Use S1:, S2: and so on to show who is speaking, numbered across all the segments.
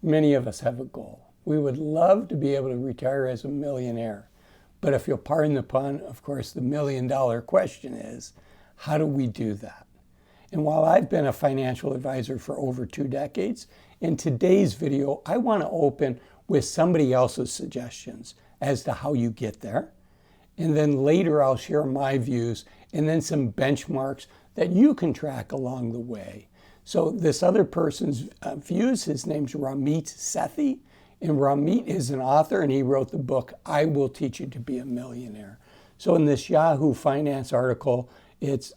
S1: Many of us have a goal. We would love to be able to retire as a millionaire. But if you'll pardon the pun, of course, the $1,000,000 question is, how do we do that? And while I've been a financial advisor for over 2 decades, in today's video, I want to open with somebody else's suggestions as to how you get there. And then later I'll share my views and then some benchmarks that you can track along the way. So this other person's views, his name's Ramit Sethi. And Ramit is an author, and he wrote the book, I Will Teach You to Be a Millionaire. So in this Yahoo Finance article, it's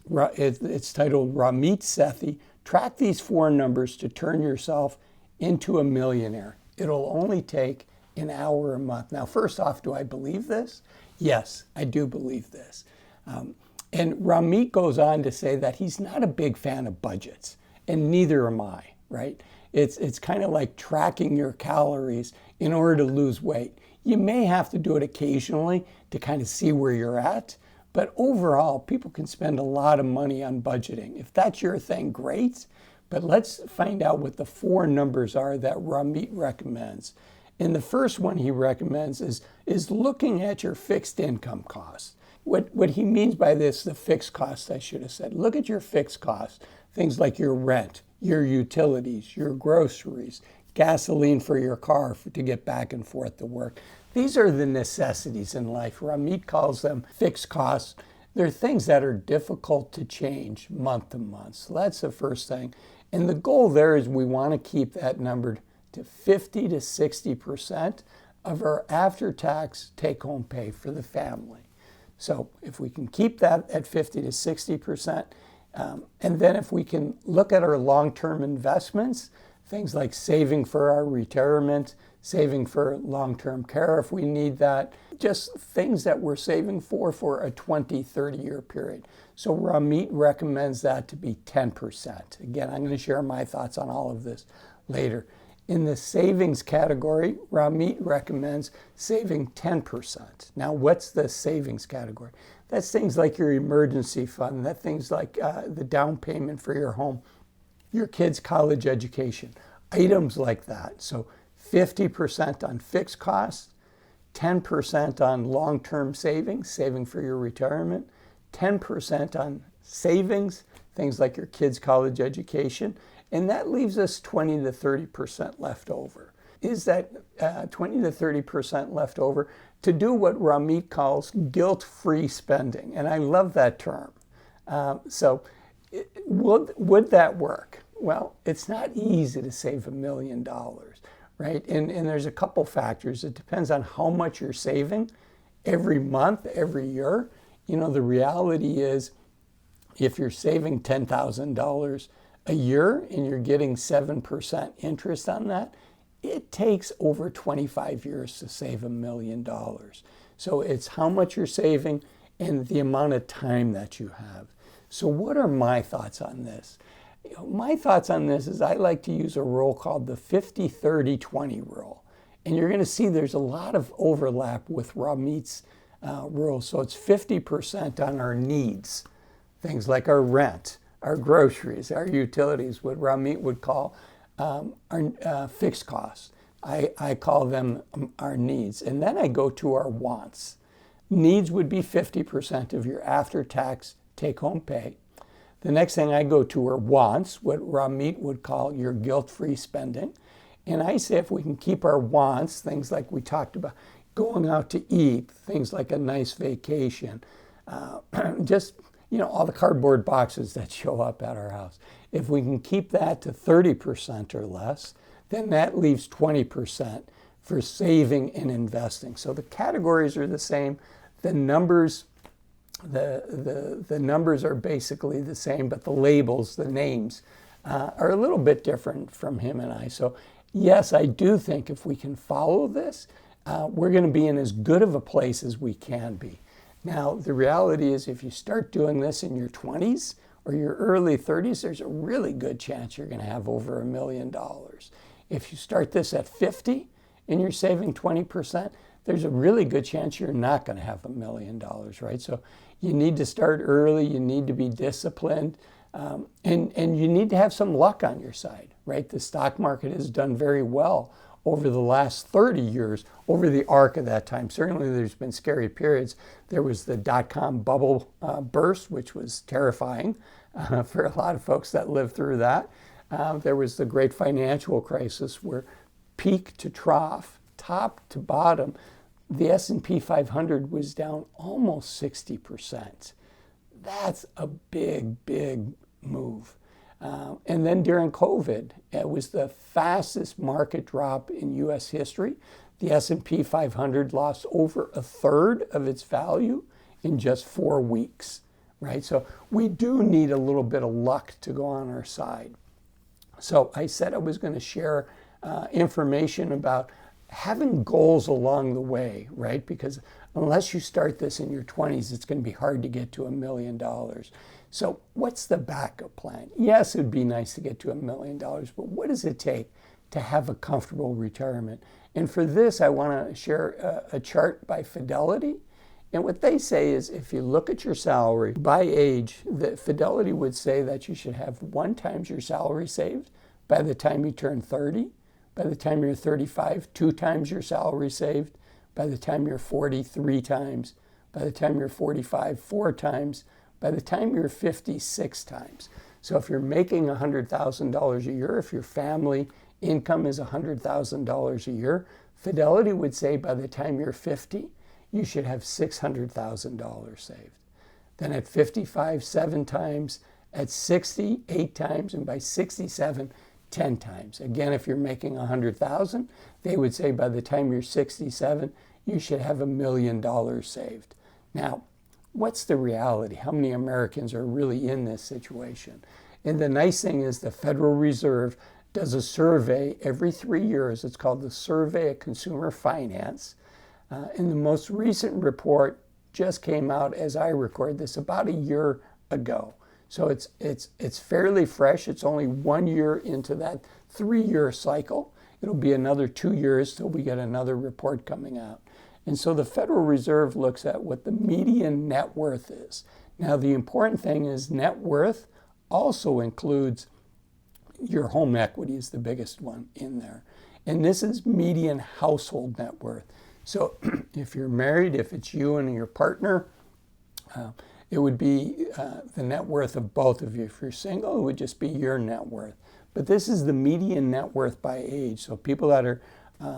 S1: titled Ramit Sethi, Track These 4 Numbers to Turn Yourself into a Millionaire. It'll only take an hour a month. Now, first off, do I believe this? Yes, I do believe this. And Ramit goes on to say that he's not a big fan of budgets, and neither am I, right? It's kind of like tracking your calories in order to lose weight. You may have to do it occasionally to kind of see where you're at, but overall, people can spend a lot of money on budgeting. If that's your thing, great. But let's find out what the 4 numbers are that Ramit recommends. And the first one he recommends is looking at your fixed income costs. What he means by this, the fixed costs, I should have said. Look at your fixed costs, things like your rent, your utilities, your groceries, gasoline for your car to get back and forth to work. These are the necessities in life. Ramit calls them fixed costs. They're things that are difficult to change month to month. So that's the first thing. And the goal there is we want to keep that number to 50 to 60% of our after-tax take-home pay for the family. So if we can keep that at 50 to 60%, and then if we can look at our long-term investments, things like saving for our retirement, saving for long-term care if we need that, just things that we're saving for a 20, 30-year period. So Ramit recommends that to be 10%. Again, I'm going to share my thoughts on all of this later. In the savings category, Ramit recommends saving 10%. Now, what's the savings category? That's things like your emergency fund, that's things like the down payment for your home, your kids' college education, items like that. So 50% on fixed costs, 10% on long-term savings, saving for your retirement, 10% on savings, things like your kids' college education, and that leaves us 20 to 30% left over. Is that 20 to 30% left over to do what Ramit calls guilt-free spending? And I love that term. Would that work? Well, it's not easy to save $1 million, right? And there's a couple factors. It depends on how much you're saving every month, every year. You know, the reality is if you're saving $10,000 a year and you're getting 7% interest on that, it takes over 25 years to save $1 million. So it's how much you're saving and the amount of time that you have. So what are my thoughts on this? My thoughts on this is I like to use a rule called the 50-30-20 rule. And you're going to see there's a lot of overlap with Ramit's rule. So it's 50% on our needs, things like our rent, our groceries, our utilities, what Ramit would call our fixed costs. I call them our needs. And then I go to our wants. Needs would be 50% of your after-tax take-home pay. The next thing I go to are wants, what Ramit would call your guilt-free spending. And I say if we can keep our wants, things like we talked about, going out to eat, things like a nice vacation, just, you know, all the cardboard boxes that show up at our house. If we can keep that to 30% or less, then that leaves 20% for saving and investing. So the categories are the same. The numbers, the numbers are basically the same, but the labels, the names, are a little bit different from him and I. So yes, I do think if we can follow this, we're going to be in as good of a place as we can be. Now, the reality is if you start doing this in your 20s or your early 30s, there's a really good chance you're going to have over $1 million. If you start this at 50 and you're saving 20%, there's a really good chance you're not going to have $1 million, right? So you need to start early. You need to be disciplined. And you need to have some luck on your side, right? The stock market has done very well over the last 30 years, over the arc of that time. Certainly there's been scary periods. There was the dot-com bubble burst, which was terrifying for a lot of folks that lived through that. There was the great financial crisis where peak to trough, top to bottom, the S&P 500 was down almost 60%. That's a big, big move. And then during COVID, it was the fastest market drop in U.S. history. The S&P 500 lost over a third of its value in just 4 weeks, right? So we do need a little bit of luck to go on our side. So I said I was going to share information about having goals along the way, right? Because unless you start this in your 20s, it's going to be hard to get to $1 million. So what's the backup plan? Yes, it would be nice to get to $1 million, but what does it take to have a comfortable retirement? And for this, I want to share a chart by Fidelity. And what they say is if you look at your salary by age, that Fidelity would say that you should have 1 times your salary saved by the time you turn 30. By the time you're 35, 2 times your salary saved. By the time you're 40, 3 times. By the time you're 45, 4 times. By the time you're 50, 6 times. So if you're making $100,000 a year, if your family income is $100,000 a year, Fidelity would say by the time you're 50, you should have $600,000 saved. Then at 55, 7 times. At 60, 8 times. And by 67, 10 times. Again, if you're making $100,000, they would say by the time you're 67, you should have $1 million saved. Now, what's the reality? How many Americans are really in this situation? And the nice thing is the Federal Reserve does a survey every 3 years. It's called the Survey of Consumer Finance. And the most recent report just came out as I record this about a year ago. So it's fairly fresh. It's only 1 year into that 3-year cycle. It'll be another 2 years till we get another report coming out. And so the Federal Reserve looks at what the median net worth is. Now, the important thing is net worth also includes your home equity is the biggest one in there. And this is median household net worth. So if you're married, if it's you and your partner, it would be the net worth of both of you. If you're single, it would just be your net worth. But this is the median net worth by age. So people that are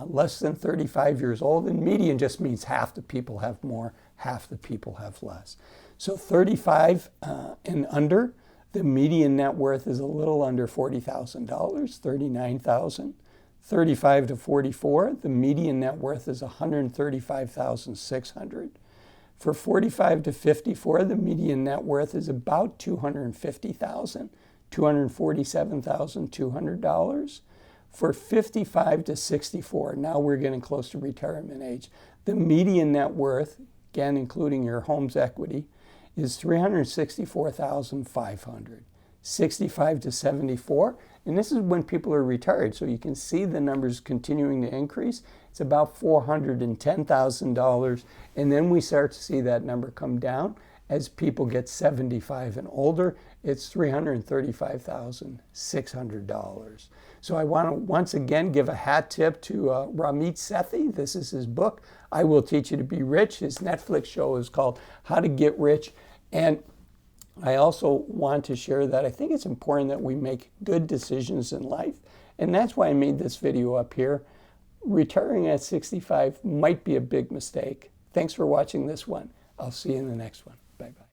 S1: less than 35 years old, and median just means half the people have more, half the people have less. So 35 and under, the median net worth is a little under $40,000, $39,000. 35 to 44, the median net worth is $135,600. For 45 to 54, the median net worth is about $250,000, $247,200. For 55 to 64, now we're getting close to retirement age, the median net worth, again including your home's equity, is $364,500. 65 to 74, and this is when people are retired, so you can see the numbers continuing to increase. It's about $410,000, and then we start to see that number come down as people get 75 and older. It's $335,600. So I want to once again give a hat tip to Ramit Sethi. This is his book, I Will Teach You to Be Rich. His Netflix show is called How to Get Rich. And I also want to share that I think it's important that we make good decisions in life. And that's why I made this video up here. Retiring at 65 might be a big mistake. Thanks for watching this one. I'll see you in the next one. Bye-bye.